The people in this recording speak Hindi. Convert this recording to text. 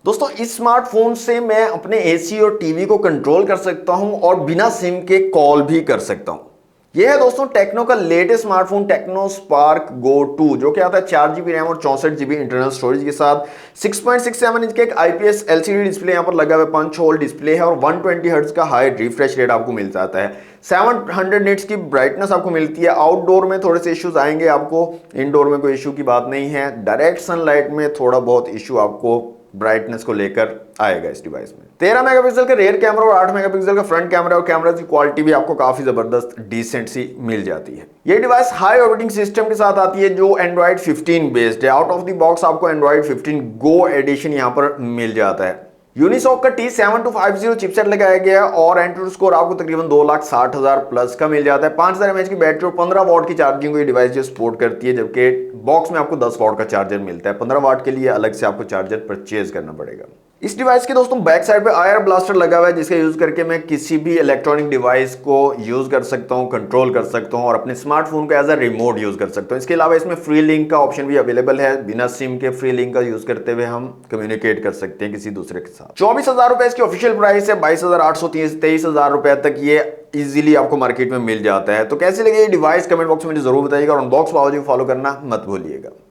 दोस्तों इस स्मार्टफोन से मैं अपने एसी और टीवी को कंट्रोल कर सकता हूं और बिना सिम के कॉल भी कर सकता हूं। यह है दोस्तों टेक्नो का latest smartphone Tecno Spark Go 2 जो कि आता है 4 GB रैम और 64 GB इंटरनल स्टोरेज के साथ। 6.67 इंच के एक आईपीएस एलसीडी डिस्प्ले यहाँ पर लगा हुआ है, पंच होल डिस्प्ले है और 120 हर्ट्ज का हाई रिफ्रेश रेट आपको मिल जाता है। 700 निट्स की ब्राइटनेस आपको मिलती है। आउटडोर में थोड़े से इश्यूज आएंगे आपको, इंडोर में कोई इशू की बात नहीं है। डायरेक्ट सनलाइट में थोड़ा बहुत इशू आपको ब्राइटनेस को लेकर आएगा इस डिवाइस में। 13 मेगापिक्सल का रेयर कैमरा और 8 मेगापिक्सल का फ्रंट कैमरा और कैमरा की क्वालिटी भी आपको काफी जबरदस्त डिसेंट सी मिल जाती है। ये डिवाइस हाई ऑपरेटिंग सिस्टम के साथ आती है जो Android 15 बेस्ड है। आउट ऑफ द बॉक्स आपको Android 15 Go एडिशन यहाँ पर मिल जाता है। यूनिसॉक का T7250 चिपसेट लगाया गया है और एंट्रोड स्कोर आपको तकरीबन 2,60,000 प्लस का मिल जाता है। 5000 mAh की बैटरी और 15 वाट की चार्जिंग को ये डिवाइस जो सपोर्ट करती है, जबकि बॉक्स में आपको 10 वाट का चार्जर मिलता है। 15 वाट के लिए अलग से आपको चार्जर परचेज करना पड़ेगा। इस डिवाइस के दोस्तों बैक साइड पे आयर ब्लास्टर लगा हुआ है जिसका यूज करके मैं किसी भी इलेक्ट्रॉनिक डिवाइस को यूज कर सकता हूं, कंट्रोल कर सकता हूं और अपने स्मार्टफोन को एज अ रिमोट यूज कर सकता हूं। इसके अलावा इसमें फ्री लिंक का ऑप्शन भी अवेलेबल है। बिना सिम के फ्री लिंक का यूज करते हुए हम कम्युनिकेट कर सकते हैं किसी दूसरे के साथ। 24,000 रुपए इसकी ऑफिशियल प्राइस है। 22,830 23,000 रुपए तक ये इजीली आपको मार्केट में मिल जाता है। तो कैसे लगे ये डिवाइस कमेंट बॉक्स में जरूर बताइएगा और अनबॉक्स बालाजी को फॉलो करना मत भूलिएगा।